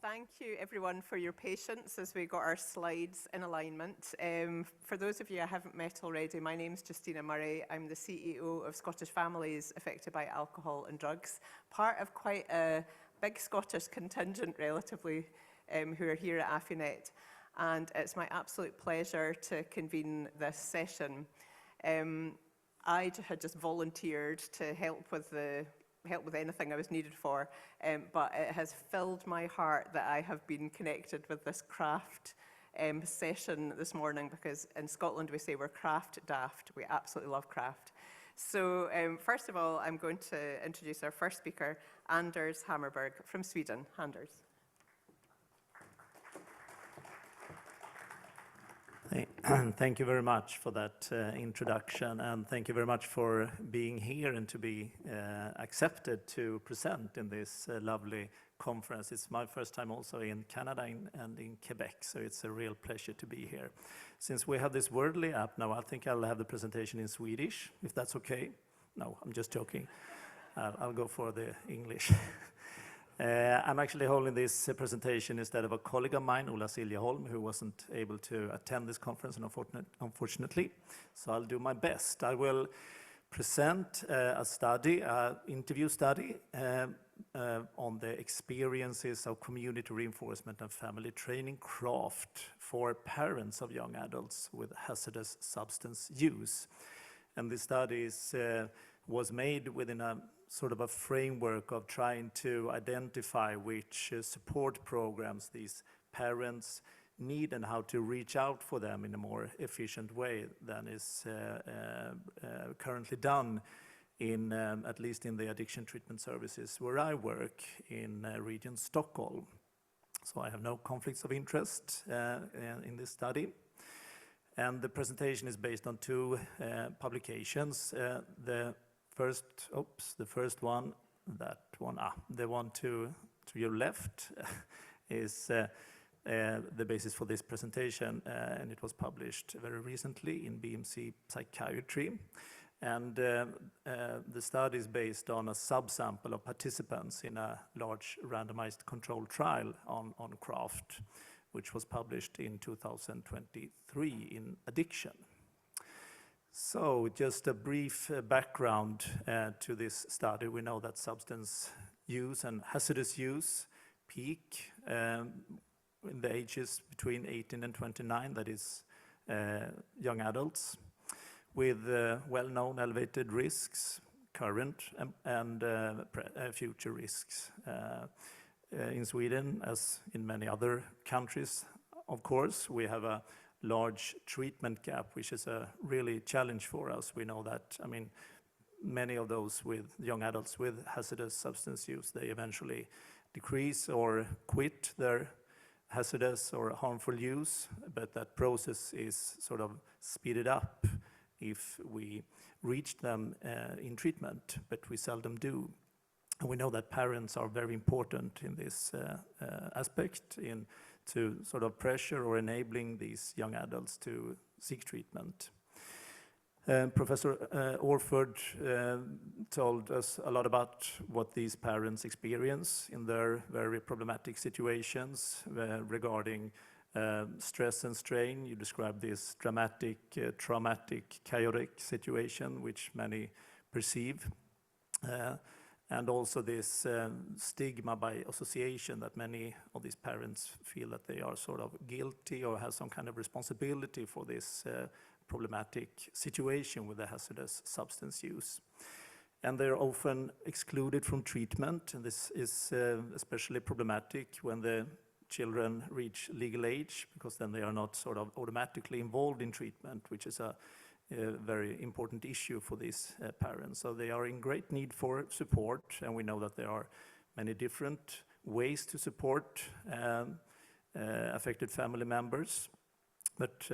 thank you everyone for your patience as we got our slides in alignment. For those of you I haven't met already, my name's Justina Murray. I'm the CEO of Scottish Families Affected by Alcohol and Drugs, part of quite a big Scottish contingent relatively who are here at AFINet. And it's my absolute pleasure to convene this session. I had just volunteered to help with anything I was needed for, but it has filled my heart that I have been connected with this craft session this morning, because in Scotland we say we're craft daft. We absolutely love craft. So first of all, I'm going to introduce our first speaker, Anders Hammarberg from Sweden. Anders. Thank you very much for that introduction, and thank you very much for being here and to be accepted to present in this lovely conference. It's my first time also in Canada and in Quebec, so it's a real pleasure to be here. Since we have this Wordly app now, I think I'll have the presentation in Swedish, if that's okay. No, I'm just joking. I'll go for the English. I'm actually holding this presentation instead of a colleague of mine, Ola Siljeholm, who wasn't able to attend this conference, unfortunately. So I'll do my best. I will present a study, an interview study on the experiences of community reinforcement and family training craft for parents of young adults with hazardous substance use. And this study was made within a sort of a framework of trying to identify which support programs these parents need and how to reach out for them in a more efficient way than is currently done in, at least in the addiction treatment services where I work in Region Stockholm. So I have no conflicts of interest in this study. And the presentation is based on two publications. The first one, the one to your left is the basis for this presentation, and it was published very recently in BMC Psychiatry. And the study is based on a subsample of participants in a large randomized controlled trial on craft, which was published in 2023 in Addiction. So just a brief background to this study. We know that substance use and hazardous use peak in the ages between 18 and 29, that is young adults, with well-known elevated risks, current and future risks. In Sweden, as in many other countries, of course, we have a large treatment gap, which is a really challenge for us. We know that, I mean, many of those with young adults with hazardous substance use, they eventually decrease or quit their hazardous or harmful use, but that process is sort of speeded up if we reach them in treatment, but we seldom do. And we know that parents are very important in this aspect, to sort of pressure or enabling these young adults to seek treatment. Professor Orford told us a lot about what these parents experience in their very problematic situations regarding stress and strain. You described this dramatic, traumatic, chaotic situation which many perceive. And also this stigma by association that many of these parents feel that they are sort of guilty or have some kind of responsibility for this problematic situation with the hazardous substance use. And they're often excluded from treatment, and this is especially problematic when the children reach legal age, because then they are not sort of automatically involved in treatment, which is a very important issue for these parents. So they are in great need for support, and we know that there are many different ways to support affected family members. But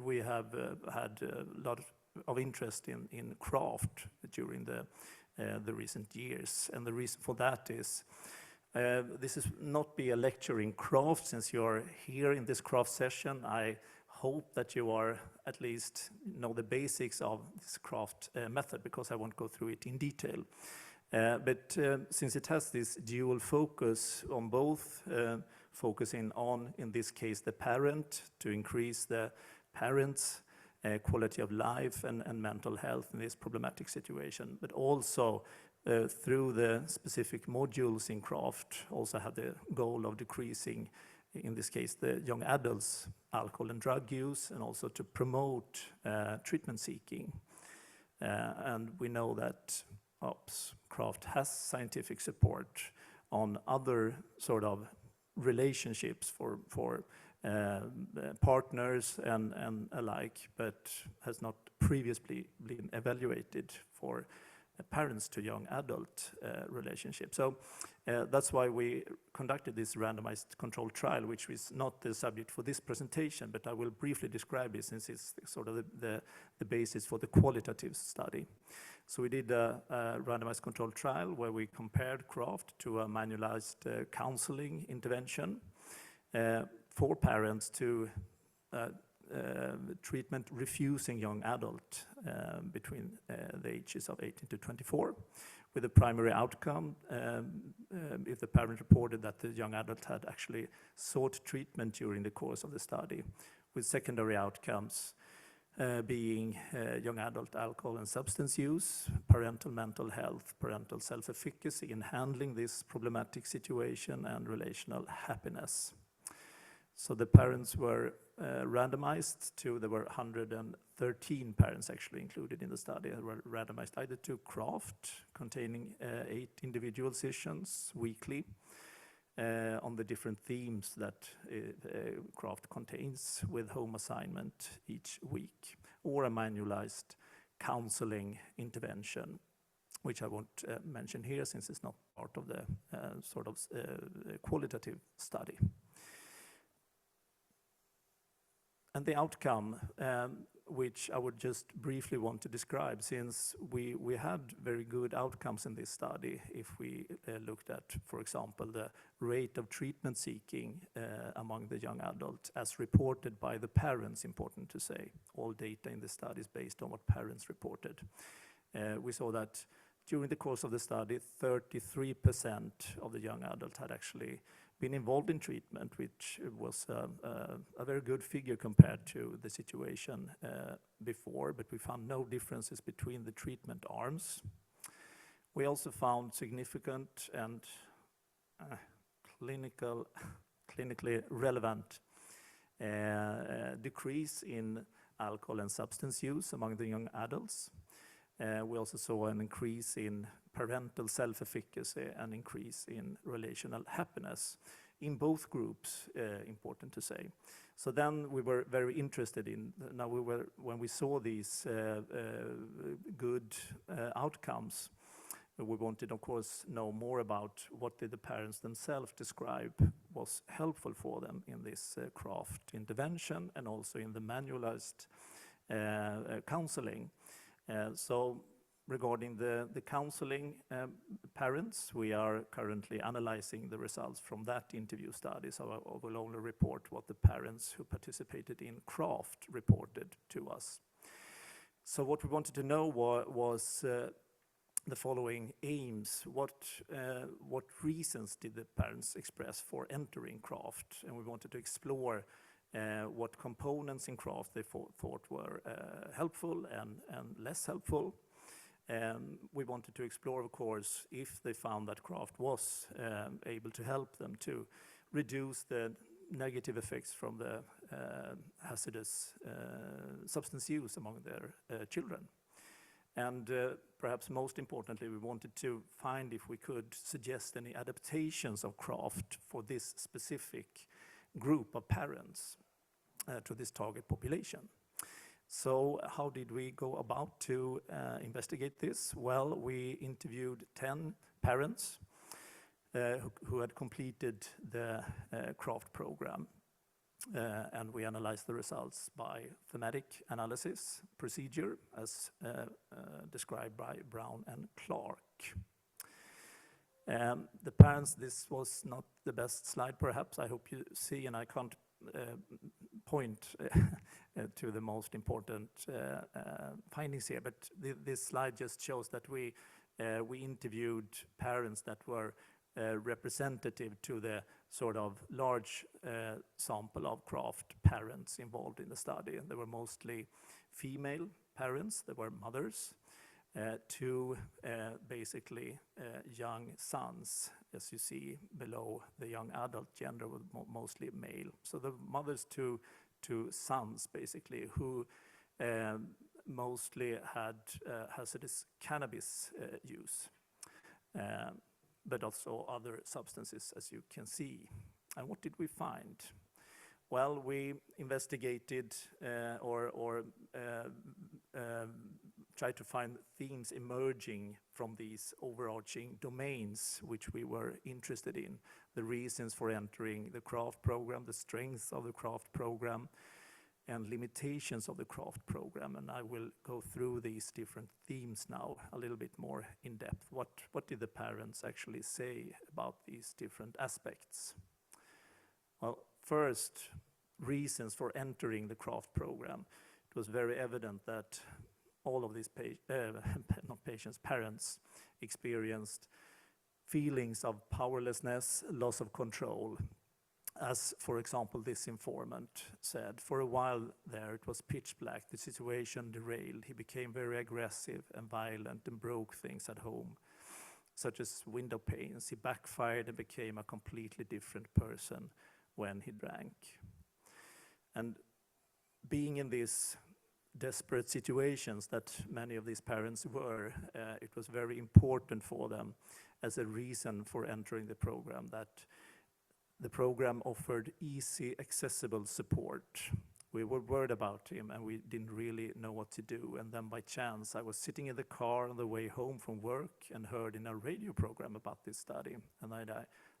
we have had a lot of interest in craft during the recent years, and the reason for that is this is not be a lecture in craft. Since you are here in this craft session, I hope that you are at least know the basics of this craft method, because I won't go through it in detail. But since it has this dual focus on both focusing on, in this case, the parent, to increase the parent's quality of life and mental health in this problematic situation, but also through the specific modules in CRAFT, also have the goal of decreasing, in this case, the young adults' alcohol and drug use, and also to promote treatment seeking. And we know that CRAFT has scientific support on other sort of relationships for partners and alike, but has not previously been evaluated for parents to young adult relationships. So that's why we conducted this randomized controlled trial, which is not the subject for this presentation, but I will briefly describe it since it's sort of the basis for the qualitative study. So we did a randomized controlled trial where we compared CRAFT to a manualized counseling intervention for parents to treatment refusing young adult between the ages of 18 to 24, with the primary outcome if the parent reported that the young adult had actually sought treatment during the course of the study, with secondary outcomes being young adult alcohol and substance use, parental mental health, parental self-efficacy in handling this problematic situation, and relational happiness. So the parents were randomized to, there were 113 parents actually included in the study, and were randomized either to CRAFT, containing 8 individual sessions weekly on the different themes that CRAFT contains, with home assignment each week, or a manualized counseling intervention, which I won't mention here since it's not part of the sort of qualitative study. And the outcome, which I would just briefly want to describe, since we had very good outcomes in this study if we looked at, for example, the rate of treatment seeking among the young adults as reported by the parents, important to say. All data in the study is based on what parents reported. We saw that during the course of the study, 33% of the young adults had actually been involved in treatment, which was a very good figure compared to the situation before, but we found no differences between the treatment arms. We also found significant and clinically relevant decrease in alcohol and substance use among the young adults. We also saw an increase in parental self-efficacy, an increase in relational happiness in both groups, important to say. So then we were very interested in, when we saw these good outcomes, we wanted, of course, know more about what did the parents themselves describe was helpful for them in this CRAFT intervention, and also in the manualized counseling. So regarding the counseling parents, we are currently analyzing the results from that interview study, so I will only report what the parents who participated in CRAFT reported to us. So what we wanted to know was the following aims. What reasons did the parents express for entering CRAFT? And we wanted to explore what components in CRAFT they thought were helpful and less helpful. We wanted to explore, of course, if they found that CRAFT was able to help them to reduce the negative effects from the hazardous substance use among their children. And perhaps most importantly, we wanted to find if we could suggest any adaptations of CRAFT for this specific group of parents to this target population. So how did we go about to investigate this? Well, we interviewed 10 parents who had completed the CRAFT program, and we analyzed the results by thematic analysis procedure as described by Brown and Clark. The parents, this was not the best slide perhaps, I hope you see, and I can't point to the most important findings here, but this slide just shows that we interviewed parents that were representative to the sort of large sample of craft parents involved in the study. They were mostly female parents, they were mothers, two basically young sons, as you see below. The young adult gender was mostly male. So the mothers two sons basically, who mostly had hazardous cannabis use, but also other substances, as you can see. And what did we find? Well, we investigated tried to find themes emerging from these overarching domains which we were interested in. The reasons for entering the craft program, the strengths of the craft program, and limitations of the craft program. And I will go through these different themes now a little bit more in depth. What did the parents actually say about these different aspects? Well, first, reasons for entering the craft program. It was very evident that all of these parents experienced feelings of powerlessness, loss of control. As, for example, this informant said, for a while there it was pitch black, the situation derailed. He became very aggressive and violent and broke things at home, such as window panes. He backfired and became a completely different person when he drank. And being in these desperate situations that many of these parents were, it was very important for them as a reason for entering the program that the program offered easy, accessible support. We were worried about him and we didn't really know what to do. And then by chance, I was sitting in the car on the way home from work and heard in a radio program about this study. And I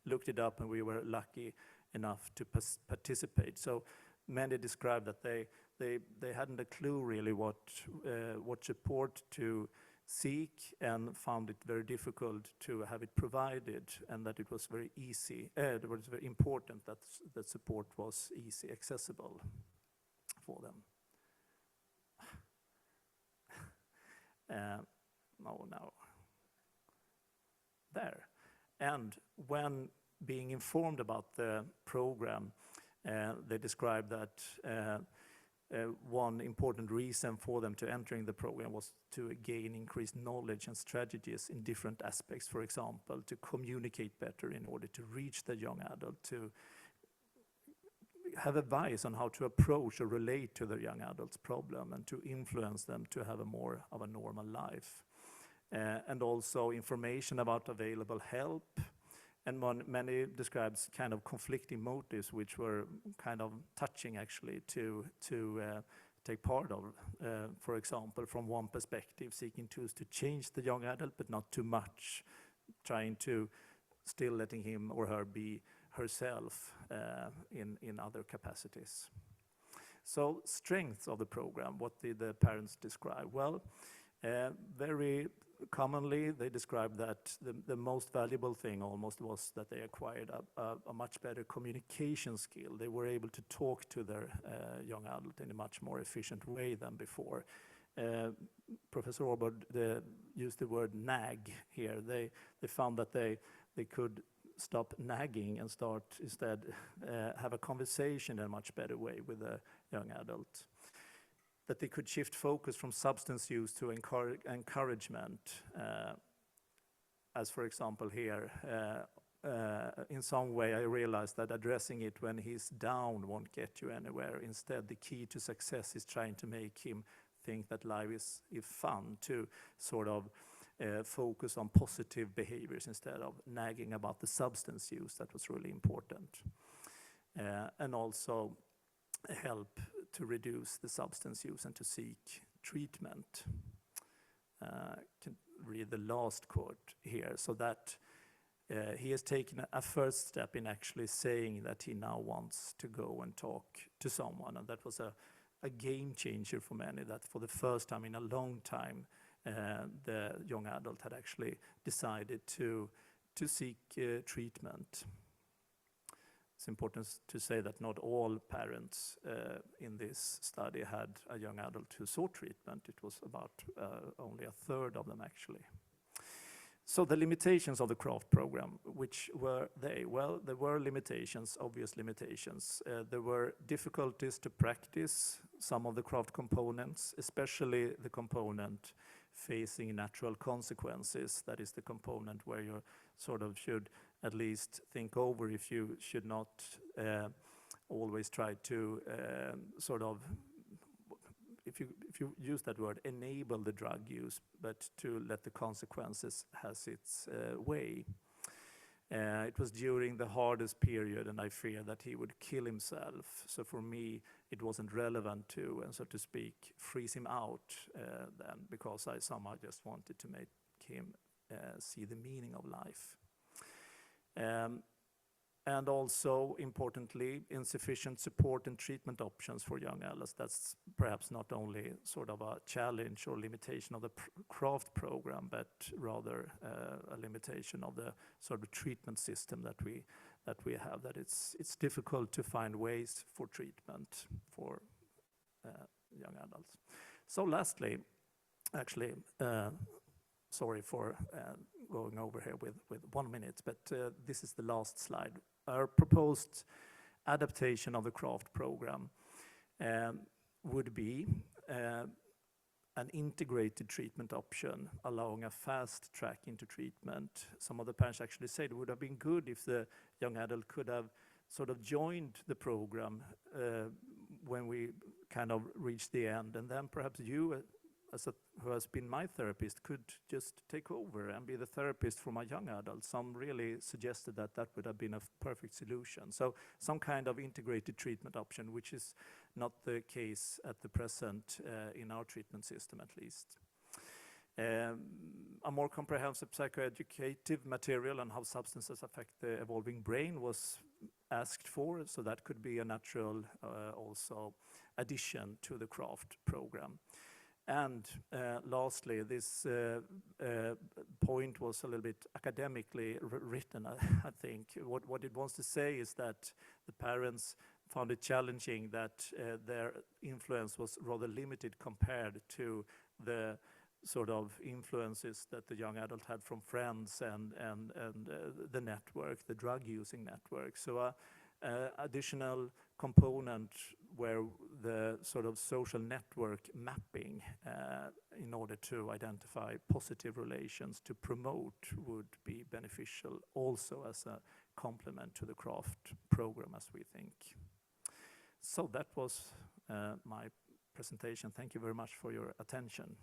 looked it up and we were lucky enough to participate. So many described that they hadn't a clue really what support to seek and found it very difficult to have it provided, and that it was very easy. It was very important that support was easy accessible for them. No. There. And when being informed about the program, they described that one important reason for them to entering the program was to gain increased knowledge and strategies in different aspects. For example, to communicate better in order to reach the young adult, to have advice on how to approach or relate to the young adult's problem, and to influence them to have a more of a normal life. And also information about available help. And many describes kind of conflicting motives, which were kind of touching actually to take part of. For example, from one perspective, seeking tools to change the young adult, but not too much, trying to still letting him or her be herself in other capacities. So strengths of the program, what did the parents describe? Well, very commonly, they described that the most valuable thing almost was that they acquired a much better communication skill. They were able to talk to their young adult in a much more efficient way than before. Professor Orberg used the word nag here. They found that they could stop nagging and start instead have a conversation in a much better way with a young adult. That they could shift focus from substance use to encouragement, as for example here, in some way I realized that addressing it when he's down won't get you anywhere. Instead, the key to success is trying to make him think that life is fun, to sort of focus on positive behaviors instead of nagging about the substance use. That was really important. And also help to reduce the substance use and to seek treatment. Can read the last quote here. So that he has taken a first step in actually saying that he now wants to go and talk to someone. And that was a game changer for many, that for the first time in a long time, the young adult had actually decided to seek treatment. It's important to say that not all parents in this study had a young adult who sought treatment. It was about only a third of them actually. So the limitations of the craft program, which were they? Well, there were limitations, obvious limitations. There were difficulties to practice some of the craft components, especially the component facing natural consequences. That is the component where you sort of should at least think over if you should not always try to sort of, if you use that word, enable the drug use, but to let the consequences has its way. It was during the hardest period, and I fear that he would kill himself. So for me, it wasn't relevant to, and so to speak, freeze him out then, because I somehow just wanted to make him see the meaning of life. And also, importantly, insufficient support and treatment options for young adults. That's perhaps not only sort of a challenge or limitation of the craft program, but rather a limitation of the sort of treatment system that we have. That it's difficult to find ways for treatment for young adults. So lastly, actually, sorry for going over here with 1 minute, but this is the last slide. Our proposed adaptation of the craft program would be an integrated treatment option, allowing a fast track into treatment. Some of the parents actually said it would have been good if the young adult could have sort of joined the program when we kind of reached the end, and then perhaps you, who has been my therapist, could just take over and be the therapist for my young adults. Some really suggested that that would have been a perfect solution. So some kind of integrated treatment option, which is not the case at the present in our treatment system, at least. A more comprehensive psychoeducative material on how substances affect the evolving brain was asked for, so that could be a natural also addition to the craft program. And lastly, this point was a little bit academically written, I think. What it wants to say is that the parents found it challenging that their influence was rather limited compared to the sort of influences that the young adult had from friends and the network, the drug-using network. So additional component where the sort of social network mapping in order to identify positive relations to promote would be beneficial also as a complement to the craft program, as we think. So that was my presentation. Thank you very much for your attention.